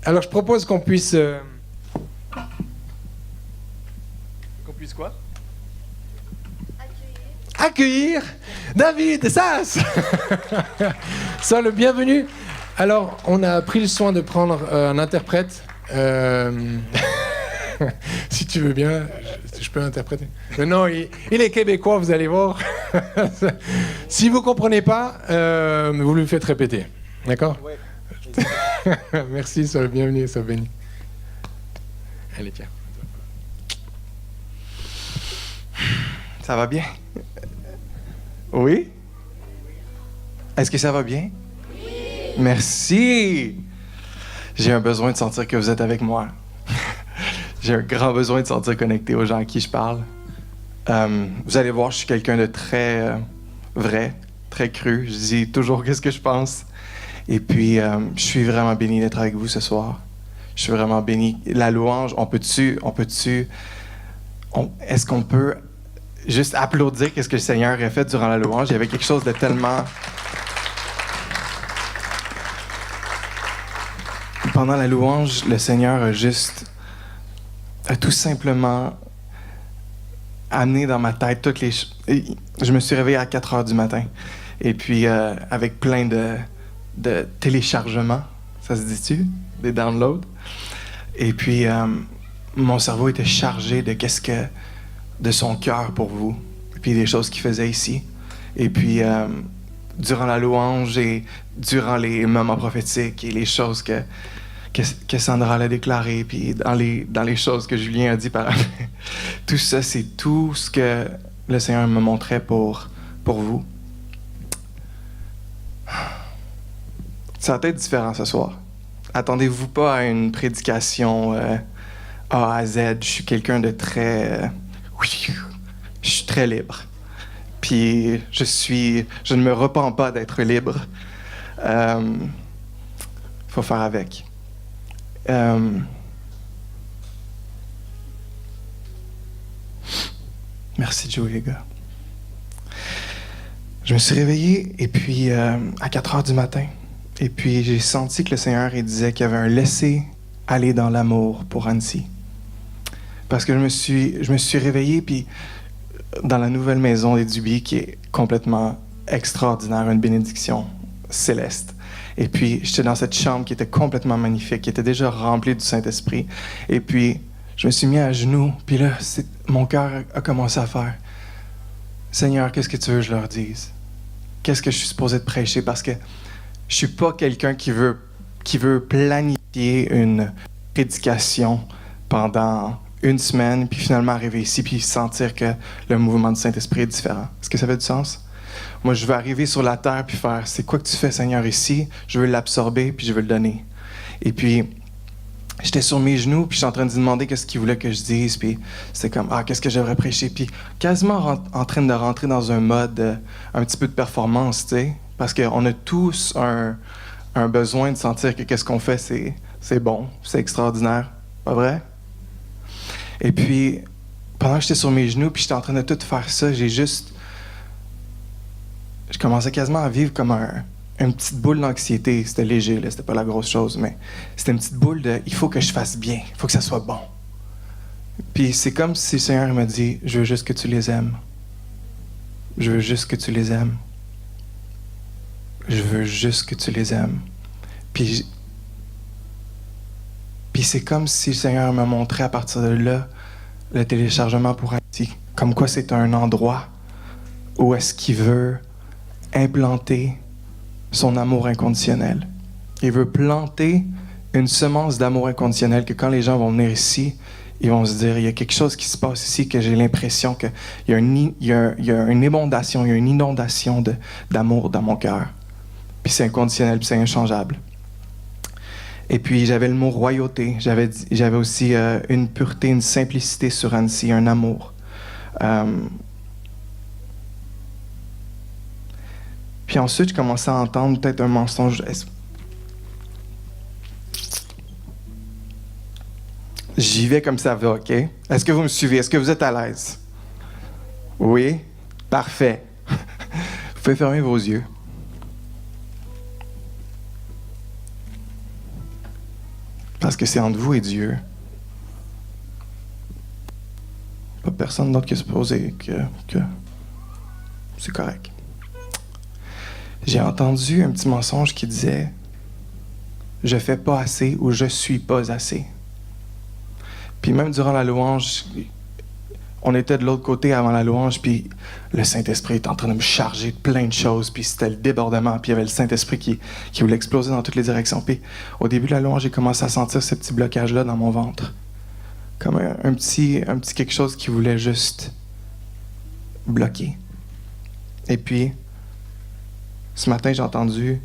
Alors, je propose qu'on puisse... Qu'on puisse quoi? Accueillir David Sass. Sois le bienvenu. Alors, on a pris le soin de prendre un interprète. Si tu veux bien, je peux interpréter. Mais non, il est québécois, vous allez voir. Si vous ne comprenez pas, vous lui faites répéter. D'accord? Oui. Merci, sois le bienvenu, sois béni. Allez, tiens. Ça va bien? Oui? Est-ce que ça va bien? Oui! Merci! J'ai un besoin de sentir que vous êtes avec moi. J'ai un grand besoin de sentir connecté aux gens à qui je parle. Vous allez voir, je suis quelqu'un de très vrai, très cru. Je dis toujours qu'est-ce que je pense. Et puis, je suis vraiment béni d'être avec vous ce soir. Je suis vraiment béni. La louange, est-ce qu'on peut juste applaudir qu'est-ce que le Seigneur a fait durant la louange? Il y avait quelque chose de tellement... Pendant la louange, le Seigneur a tout simplement amené dans ma tête toutes les... Je me suis réveillé à 4 heures du matin. Et puis, avec plein de téléchargements, ça se dit-tu? Des downloads. Et puis, mon cerveau était chargé de son cœur pour vous. Et puis, des choses qu'il faisait ici. Et puis, durant la louange et durant les moments prophétiques et les choses que Sandra a déclarées, puis dans les choses que Julien a dit par après. Tout ça, c'est tout ce que le Seigneur me montrait pour vous. Ça va être différent ce soir. Attendez-vous pas à une prédication A à Z. Je suis quelqu'un de très... je suis très libre. Puis je ne me repens pas d'être libre. Faut faire avec. Merci Joe, les gars. Je me suis réveillé et puis à 4 heures du matin. Et puis j'ai senti que le Seigneur il disait qu'il y avait un laisser-aller dans l'amour pour Annecy. Parce que je me suis réveillé puis dans la nouvelle maison des Duby qui est complètement extraordinaire, une bénédiction céleste. Et puis, j'étais dans cette chambre qui était complètement magnifique, qui était déjà remplie du Saint-Esprit. Et puis, je me suis mis à genoux. Puis là, mon cœur a commencé à faire « Seigneur, qu'est-ce que tu veux que je leur dise? Qu'est-ce que je suis supposé de prêcher? » Parce que je suis pas quelqu'un qui veut planifier une prédication pendant une semaine, puis finalement arriver ici, puis sentir que le mouvement du Saint-Esprit est différent. Est-ce que ça fait du sens? Moi, je veux arriver sur la terre puis faire « C'est quoi que tu fais, Seigneur, ici? » Je veux l'absorber puis je veux le donner. Et puis, j'étais sur mes genoux puis j'étais en train de lui demander qu'est-ce qu'il voulait que je dise. Puis c'était comme « Ah, qu'est-ce que j'aimerais prêcher? » Puis quasiment en train de rentrer dans un mode un petit peu de performance, tu sais. Parce qu'on a tous un besoin de sentir que qu'est-ce qu'on fait, c'est bon, c'est extraordinaire. Pas vrai? Et puis, pendant que j'étais sur mes genoux puis j'étais en train de tout faire ça, je commençais quasiment à vivre comme une petite boule d'anxiété. C'était léger, là, c'était pas la grosse chose, mais c'était une petite boule de « il faut que je fasse bien, il faut que ça soit bon ». Puis c'est comme si le Seigneur m'a dit « je veux juste que tu les aimes. Je veux juste que tu les aimes. Je veux juste que tu les aimes. » Puis c'est comme si le Seigneur me montrait à partir de là le téléchargement pour Haïti. Comme quoi c'est un endroit où est-ce qu'il veut implanter son amour inconditionnel. Il veut planter une semence d'amour inconditionnel que quand les gens vont venir ici, ils vont se dire, il y a quelque chose qui se passe ici que j'ai l'impression qu'il y a une inondation, il y a une inondation d'amour dans mon cœur. Puis c'est inconditionnel, puis c'est inchangeable. Et puis j'avais le mot royauté, j'avais aussi une pureté, une simplicité sur Annecy, un amour. Puis ensuite, je commençais à entendre peut-être un mensonge. J'y vais comme ça va, OK? Est-ce que vous me suivez? Est-ce que vous êtes à l'aise? Oui? Parfait. Vous pouvez fermer vos yeux. Parce que c'est entre vous et Dieu. Pas personne d'autre qui est supposé que c'est correct. J'ai entendu un petit mensonge qui disait « Je fais pas assez » ou « Je suis pas assez ». Puis même durant la louange, on était de l'autre côté avant la louange, puis le Saint-Esprit était en train de me charger de plein de choses, puis c'était le débordement, puis il y avait le Saint-Esprit qui voulait exploser dans toutes les directions. Puis au début de la louange, j'ai commencé à sentir ce petit blocage-là dans mon ventre. Comme un petit quelque chose qui voulait juste bloquer. Et puis, ce matin, j'ai entendu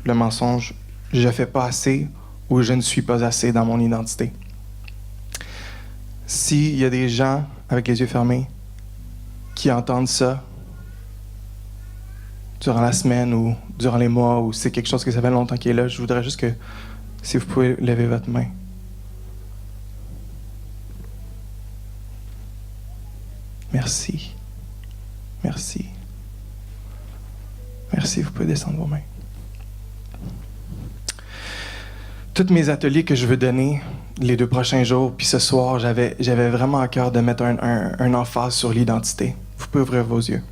le mensonge « Je fais pas assez » ou « Je ne suis pas assez dans mon identité ». S'il y a des gens avec les yeux fermés qui entendent ça durant la semaine ou durant les mois ou c'est quelque chose que ça fait longtemps qui est là, je voudrais juste que, si vous pouvez lever votre main. Merci. Merci. Merci, vous pouvez descendre vos mains. Tous mes ateliers que je veux donner les 2 prochains jours, puis ce soir, j'avais vraiment à cœur de mettre un emphase sur l'identité. Vous pouvez ouvrir vos yeux.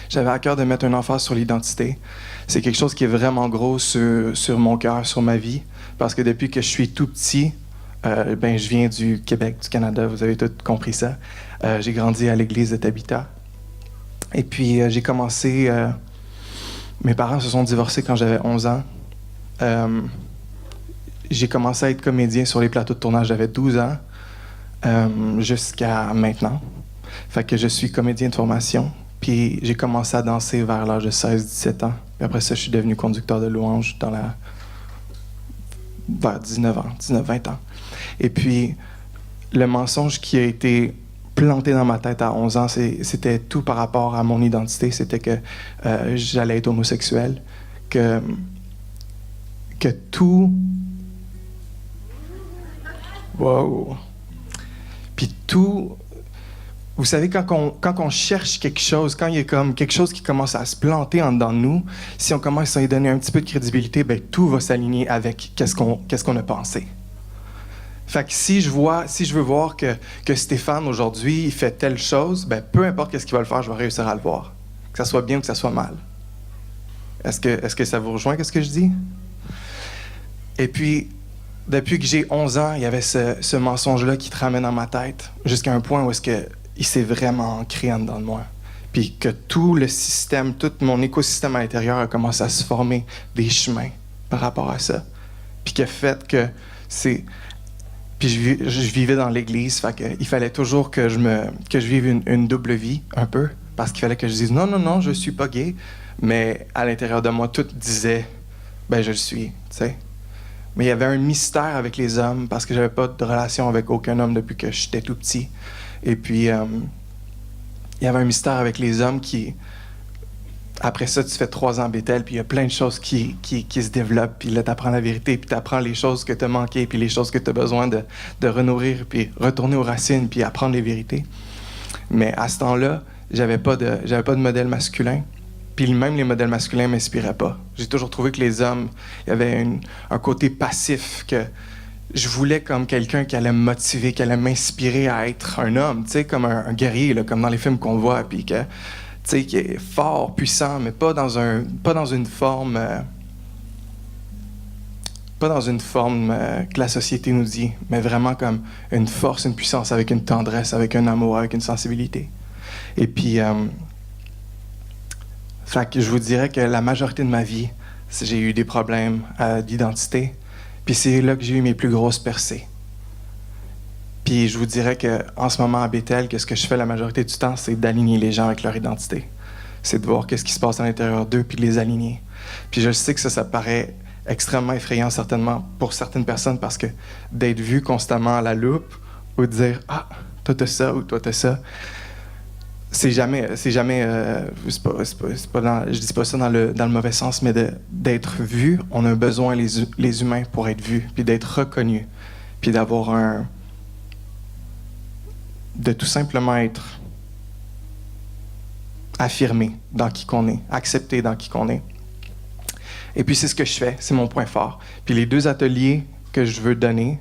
J'avais à cœur de mettre un emphase sur l'identité. C'est quelque chose qui est vraiment gros sur mon cœur, sur ma vie, parce que depuis que je suis tout petit, je viens du Québec, du Canada, vous avez tous compris ça. J'ai grandi à l'église de Tabitha. Et puis, j'ai commencé... mes parents se sont divorcés quand j'avais 11 ans. J'ai commencé à être comédien sur les plateaux de tournage, j'avais 12 ans, jusqu'à maintenant. Fait que je suis comédien de formation. Puis j'ai commencé à danser vers l'âge de 16-17 ans. Puis après ça, je suis devenu conducteur de louange vers 19-20 ans. Et puis, le mensonge qui a été planté dans ma tête à 11 ans, c'était tout par rapport à mon identité. C'était que j'allais être homosexuel, que tout... Wow! Puis tout... Vous savez, quand on cherche quelque chose, quand il y a comme quelque chose qui commence à se planter en dedans de nous, si on commence à y donner un petit peu de crédibilité, ben tout va s'aligner avec qu'est-ce qu'on a pensé. Fait que si je veux voir que Stéphane, aujourd'hui, il fait telle chose, ben peu importe qu'est-ce qu'il va le faire, je vais réussir à le voir. Que ça soit bien ou que ça soit mal. Est-ce que ça vous rejoint, qu'est-ce que je dis? Et puis, depuis que j'ai 11 ans, il y avait ce mensonge-là qui te ramène dans ma tête, jusqu'à un point où est-ce que il s'est vraiment ancré en dedans de moi. Puis que tout le système, tout mon écosystème à l'intérieur a commencé à se former des chemins par rapport à ça. Puis qui a fait que c'est... Puis je vivais dans l'église, fait que il fallait toujours que je vive une double vie, un peu, parce qu'il fallait que je dise non, je suis pas gay, mais à l'intérieur de moi, tout disait, ben je le suis, tu sais. Mais il y avait un mystère avec les hommes, parce que j'avais pas de relation avec aucun homme depuis que j'étais tout petit. Et puis, il y avait un mystère avec les hommes qui... Après ça, tu fais 3 ans à Bethel, puis il y a plein de choses qui se développent, puis là, tu apprends la vérité, puis tu apprends les choses que tu as manquées, puis les choses que tu as besoin de renourrir, puis retourner aux racines, puis apprendre les vérités. Mais à ce temps-là, j'avais pas de modèle masculin, puis même les modèles masculins ne m'inspiraient pas. J'ai toujours trouvé que les hommes, il y avait un côté passif, que je voulais comme quelqu'un qui allait me motiver, qui allait m'inspirer à être un homme, tu sais, comme un guerrier, là, comme dans les films qu'on voit, puis que... Tu sais, qui est fort, puissant, mais pas dans une forme que la société nous dit, mais vraiment comme une force, une puissance, avec une tendresse, avec un amour, avec une sensibilité. Et puis, fait que je vous dirais que la majorité de ma vie, j'ai eu des problèmes d'identité, puis c'est là que j'ai eu mes plus grosses percées. Puis je vous dirais qu'en ce moment à Bethel, ce que je fais la majorité du temps, c'est d'aligner les gens avec leur identité. C'est de voir qu'est-ce qui se passe à l'intérieur d'eux, puis de les aligner. Puis je sais que ça paraît extrêmement effrayant, certainement, pour certaines personnes, parce que d'être vu constamment à la loupe, ou de dire « Ah, toi t'as ça, ou toi t'as ça », c'est jamais je dis pas ça dans le mauvais sens, mais d'être vu, on a besoin, les humains, pour être vus, puis d'être reconnus, puis d'avoir de tout simplement être affirmé dans qui qu'on est, accepté dans qui qu'on est. Et puis c'est ce que je fais, c'est mon point fort. Puis les 2 ateliers que je veux donner,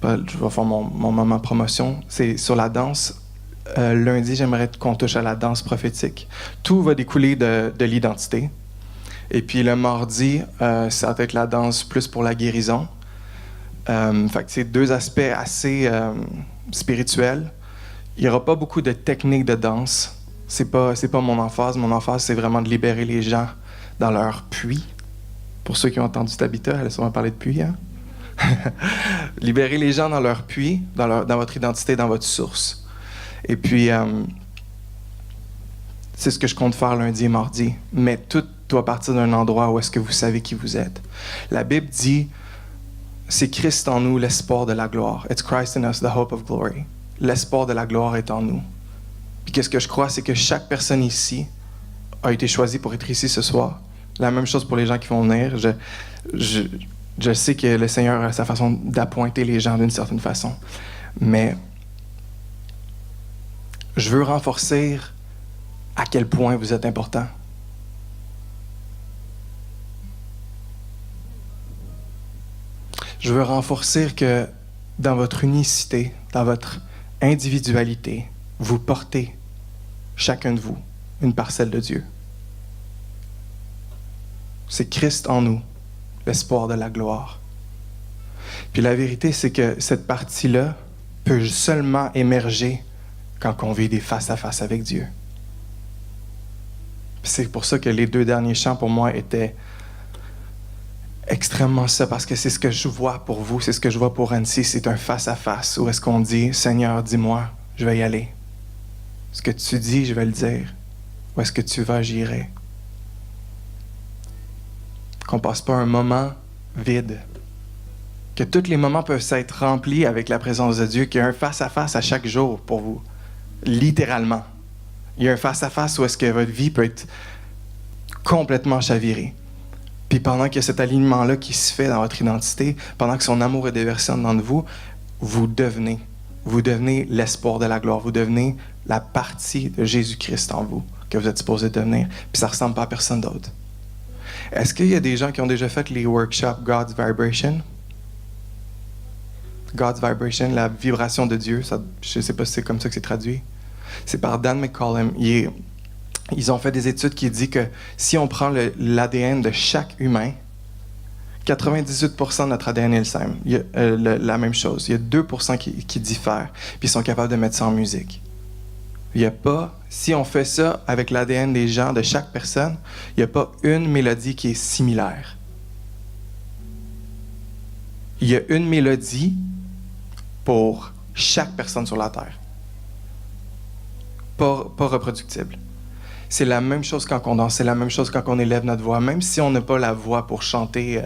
je vais faire mon moment promotion, c'est sur la danse. Lundi, j'aimerais qu'on touche à la danse prophétique. Tout va découler de l'identité. Et puis le mardi, ça va être la danse plus pour la guérison. Fait que c'est deux aspects assez spirituels. Il n'y aura pas beaucoup de techniques de danse. C'est pas mon emphase. Mon emphase, c'est vraiment de libérer les gens dans leur puits. Pour ceux qui ont entendu Tabitha, elle a sûrement parlé de puits, hein? Libérer les gens dans leur puits, dans votre identité, dans votre source. Et puis, c'est ce que je compte faire lundi et mardi. Mais tout doit partir d'un endroit où est-ce que vous savez qui vous êtes. La Bible dit, c'est Christ en nous, l'espoir de la gloire. It's Christ in us, the hope of glory. L'espoir de la gloire est en nous. Puis qu'est-ce que je crois, c'est que chaque personne ici a été choisie pour être ici ce soir. La même chose pour les gens qui vont venir. Je sais que le Seigneur a sa façon d'appointer les gens d'une certaine façon. Mais je veux renforcer à quel point vous êtes important. Je veux renforcer que dans votre unicité, dans votre individualité, vous portez, chacun de vous, une parcelle de Dieu. C'est Christ en nous, l'espoir de la gloire. Puis la vérité, c'est que cette partie-là peut seulement émerger quand on vit des face-à-face avec Dieu. Puis c'est pour ça que les 2 derniers chants, pour moi, étaient extrêmement ça, parce que c'est ce que je vois pour vous, c'est ce que je vois pour Annecy, c'est un face-à-face où est-ce qu'on dit, Seigneur, dis-moi, je vais y aller. Ce que tu dis, je vais le dire. Où est-ce que tu vas, j'irai. Qu'on ne passe pas un moment vide. Que tous les moments peuvent s'être remplis avec la présence de Dieu, qu'il y a un face-à-face à chaque jour pour vous. Littéralement. Il y a un face-à-face où est-ce que votre vie peut être complètement chavirée. Puis pendant qu'il y a cet alignement-là qui se fait dans votre identité, pendant que son amour est déversé dans vous, vous devenez l'espoir de la gloire. Vous devenez la partie de Jésus-Christ en vous que vous êtes supposé devenir. Puis ça ne ressemble pas à personne d'autre. Est-ce qu'il y a des gens qui ont déjà fait les workshops God's Vibration? God's Vibration, la vibration de Dieu. Ça, je ne sais pas si c'est comme ça que c'est traduit. C'est par Dan McCollum. Ils ont fait des études qui disent que si on prend l'ADN de chaque humain, 98% de notre ADN est le même. Il y a la même chose. Il y a 2% qui diffèrent, puis ils sont capables de mettre ça en musique. Il n'y a pas, si on fait ça avec l'ADN des gens, de chaque personne, il n'y a pas une mélodie qui est similaire. Il y a une mélodie pour chaque personne sur la Terre. Pas reproductible. C'est la même chose quand on danse, c'est la même chose quand on élève notre voix. Même si on n'a pas la voix pour chanter,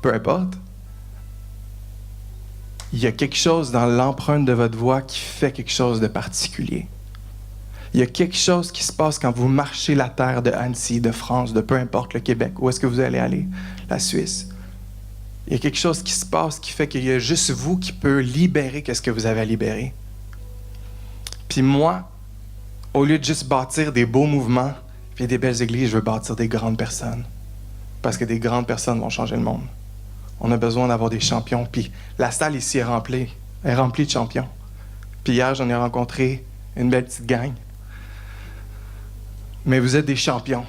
peu importe, il y a quelque chose dans l'empreinte de votre voix qui fait quelque chose de particulier. Il y a quelque chose qui se passe quand vous marchez la terre de Annecy, de France, de peu importe le Québec. Où est-ce que vous allez aller? La Suisse. Il y a quelque chose qui se passe qui fait qu'il y a juste vous qui peut libérer ce que vous avez à libérer. Puis moi, au lieu de juste bâtir des beaux mouvements et des belles églises, je veux bâtir des grandes personnes. Parce que des grandes personnes vont changer le monde. On a besoin d'avoir des champions. Puis la salle ici est remplie de champions. Puis hier, j'en ai rencontré une belle petite gang. Mais vous êtes des champions.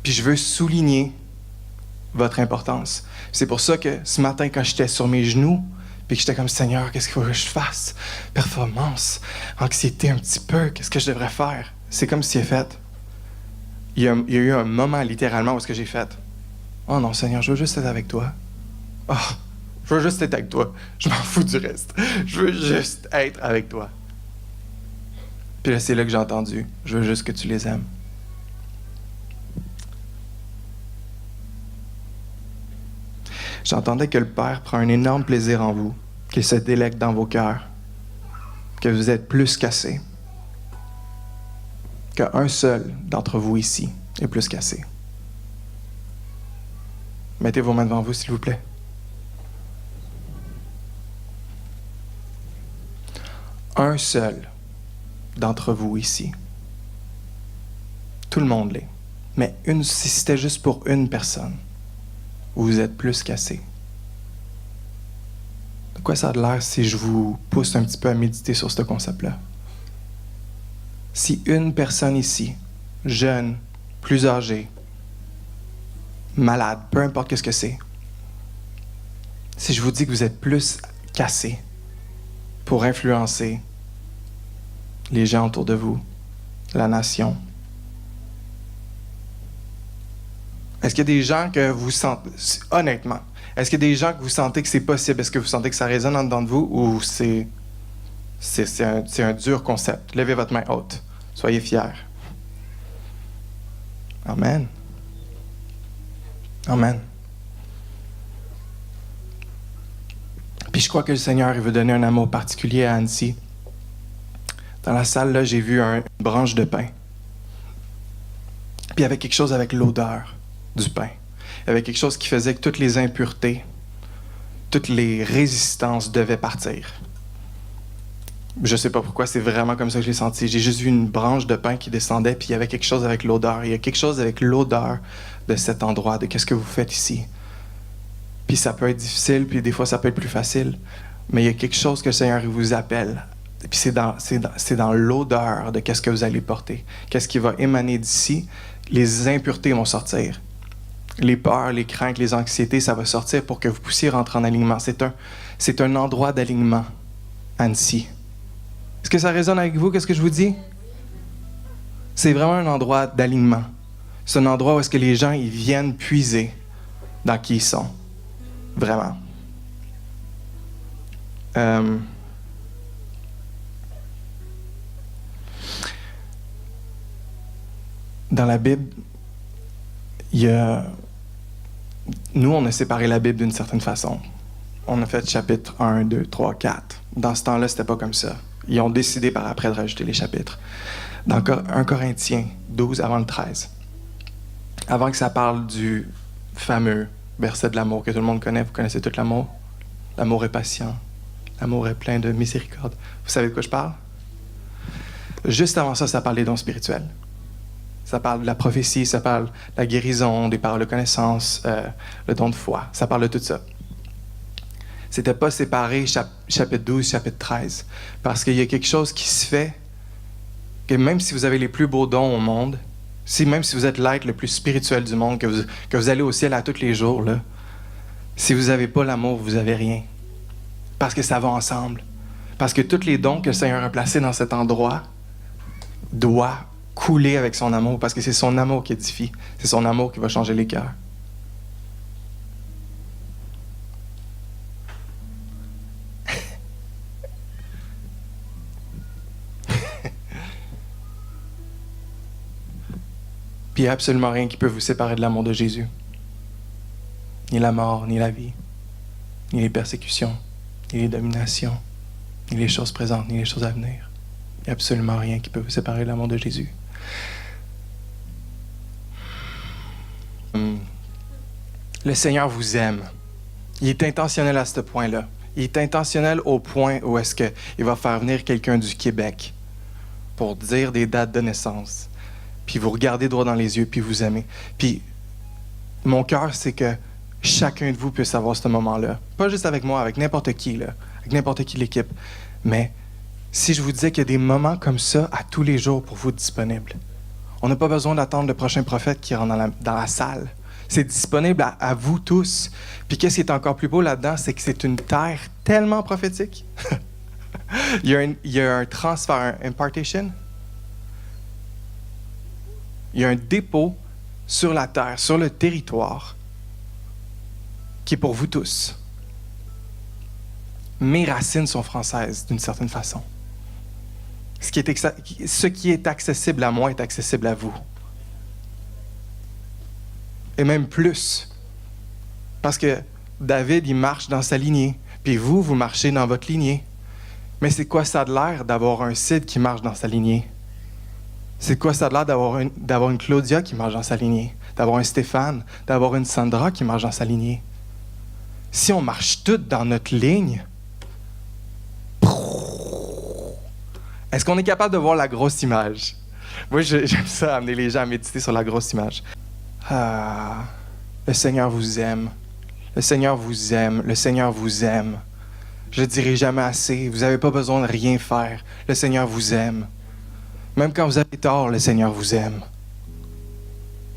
Puis je veux souligner votre importance. C'est pour ça que ce matin, quand j'étais sur mes genoux, puis que j'étais comme, Seigneur, qu'est-ce qu'il faut que je fasse? Performance, anxiété un petit peu, qu'est-ce que je devrais faire? C'est comme si c'est fait. Il y a eu un moment, littéralement, où est-ce que j'ai fait? Oh non, Seigneur, je veux juste être avec toi. Oh, je veux juste être avec toi. Je m'en fous du reste. Je veux juste être avec toi. Puis là, c'est là que j'ai entendu. Je veux juste que tu les aimes. J'entendais que le Père prend un énorme plaisir en vous, qu'il se délecte dans vos cœurs, que vous êtes plus qu'assez, qu'un seul d'entre vous ici est plus qu'assez. Mettez vos mains devant vous, s'il vous plaît. Un seul d'entre vous ici. Tout le monde l'est. Mais si c'était juste pour une personne, ou vous êtes plus cassé? De quoi ça a l'air si je vous pousse un petit peu à méditer sur ce concept-là? Si une personne ici, jeune, plus âgée, malade, peu importe ce que c'est, si je vous dis que vous êtes plus cassé pour influencer les gens autour de vous, la nation, est-ce qu'il y a des gens que vous sentez, honnêtement, est-ce qu'il y a des gens que vous sentez que c'est possible? Est-ce que vous sentez que ça résonne en dedans de vous ou c'est un dur concept? Levez votre main haute. Soyez fiers. Amen. Amen. Puis je crois que le Seigneur il veut donner un amour particulier à Annecy. Dans la salle, là, j'ai vu une branche de pain. Puis il y avait quelque chose avec l'odeur du pain. Il y avait quelque chose qui faisait que toutes les impuretés, toutes les résistances devaient partir. Je ne sais pas pourquoi, c'est vraiment comme ça que je l'ai senti. J'ai juste vu une branche de pain qui descendait, puis il y avait quelque chose avec l'odeur. Il y a quelque chose avec l'odeur de cet endroit, de qu'est-ce que vous faites ici. Puis ça peut être difficile, puis des fois ça peut être plus facile. Mais il y a quelque chose que le Seigneur il vous appelle. Puis c'est dans l'odeur de qu'est-ce que vous allez porter. Qu'est-ce qui va émaner d'ici. Les impuretés vont sortir. Les peurs, les craintes, les anxiétés, ça va sortir pour que vous puissiez rentrer en alignement. C'est un endroit d'alignement, Annecy. Est-ce que ça résonne avec vous, qu'est-ce que je vous dis? C'est vraiment un endroit d'alignement. C'est un endroit où est-ce que les gens ils viennent puiser dans qui ils sont. Vraiment. Dans la Bible, nous, on a séparé la Bible d'une certaine façon. On a fait chapitre 1, 2, 3, 4. Dans ce temps-là, c'était pas comme ça. Ils ont décidé par après de rajouter les chapitres. Dans 1 Corinthiens 12, avant le 13, avant que ça parle du fameux verset de l'amour que tout le monde connaît, vous connaissez tout l'amour? L'amour est patient, l'amour est plein de miséricorde. Vous savez de quoi je parle? Juste avant ça, ça parle des dons spirituels. Ça parle de la prophétie, ça parle de la guérison, des paroles de connaissance, le don de foi. Ça parle de tout ça. C'était pas séparé chapitre 12, chapitre 13. Parce qu'il y a quelque chose qui se fait que même si vous avez les plus beaux dons au monde, même si vous êtes l'être le plus spirituel du monde, que vous allez au ciel à tous les jours, là, si vous n'avez pas l'amour, vous n'avez rien. Parce que ça va ensemble. Parce que tous les dons que le Seigneur a placés dans cet endroit doivent couler avec son amour. Parce que c'est son amour qui édifie. C'est son amour qui va changer les cœurs. Puis il n'y a absolument rien qui peut vous séparer de l'amour de Jésus. Ni la mort, ni la vie, ni les persécutions, ni les dominations, ni les choses présentes, ni les choses à venir. Il n'y a absolument rien qui peut vous séparer de l'amour de Jésus. Le Seigneur vous aime. Il est intentionnel à ce point-là. Il est intentionnel au point où est-ce qu'il va faire venir quelqu'un du Québec pour dire des dates de naissance, puis vous regardez droit dans les yeux, puis vous aimez. Puis mon cœur, c'est que chacun de vous puisse avoir ce moment-là. Pas juste avec moi, avec n'importe qui, là, avec n'importe qui de l'équipe. Mais si je vous disais qu'il y a des moments comme ça à tous les jours pour vous disponibles, on n'a pas besoin d'attendre le prochain prophète qui rentre dans la salle. C'est disponible à vous tous. Puis qu'est-ce qui est encore plus beau là-dedans, c'est que c'est une terre tellement prophétique. il y a un transfert, un impartation. Il y a un dépôt sur la terre, sur le territoire, qui est pour vous tous. Mes racines sont françaises, d'une certaine façon. Ce qui est accessible à moi est accessible à vous. Et même plus. Parce que David, il marche dans sa lignée, puis vous marchez dans votre lignée. Mais c'est quoi ça a de l'air d'avoir un Sid qui marche dans sa lignée? C'est quoi ça a de l'air d'avoir une Claudia qui marche dans sa lignée? D'avoir un Stéphane, d'avoir une Sandra qui marche dans sa lignée? Si on marche toutes dans notre ligne, est-ce qu'on est capable de voir la grosse image? Moi, j'aime ça, amener les gens à méditer sur la grosse image. Ah, le Seigneur vous aime. Le Seigneur vous aime. Le Seigneur vous aime. Je ne le dirai jamais assez. Vous n'avez pas besoin de rien faire. Le Seigneur vous aime. Même quand vous avez tort, le Seigneur vous aime.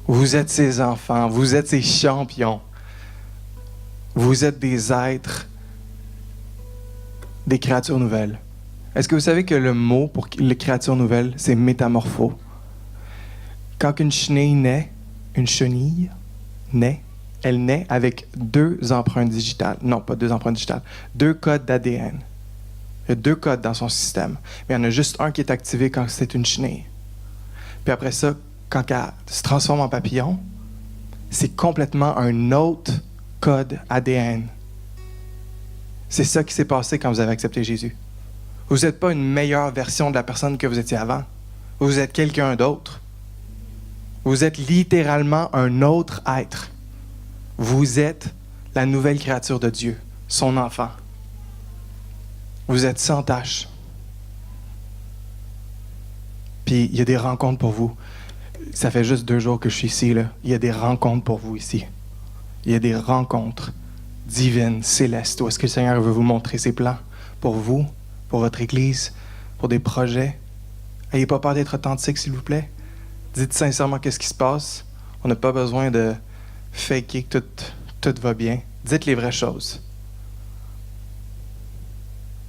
Vous êtes ses enfants. Vous êtes ses champions. Vous êtes des êtres, des créatures nouvelles. Est-ce que vous savez que le mot pour les créatures nouvelles, c'est métamorpho? Quand une chenille naît, une chenille naît, elle naît avec 2 empreintes digitales. Non, pas 2 empreintes digitales. 2 codes d'ADN. Il y a 2 codes dans son système. Mais il y en a juste un qui est activé quand c'est une chenille. Puis après ça, quand elle se transforme en papillon, c'est complètement un autre code ADN. C'est ça qui s'est passé quand vous avez accepté Jésus. Vous n'êtes pas une meilleure version de la personne que vous étiez avant. Vous êtes quelqu'un d'autre. Vous êtes littéralement un autre être. Vous êtes la nouvelle créature de Dieu, son enfant. Vous êtes sans tache. Puis il y a des rencontres pour vous. Ça fait juste 2 jours que je suis ici, là. Il y a des rencontres pour vous ici. Il y a des rencontres divines, célestes, où est-ce que le Seigneur veut vous montrer ses plans pour vous, pour votre Église, pour des projets. N'ayez pas peur d'être authentique, s'il vous plaît. Dites sincèrement qu'est-ce qui se passe. On n'a pas besoin de faker que tout va bien. Dites les vraies choses.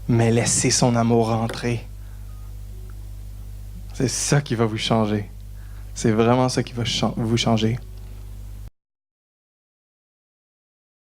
Mais laissez son amour rentrer. C'est ça qui va vous changer. C'est vraiment ça qui va vous changer.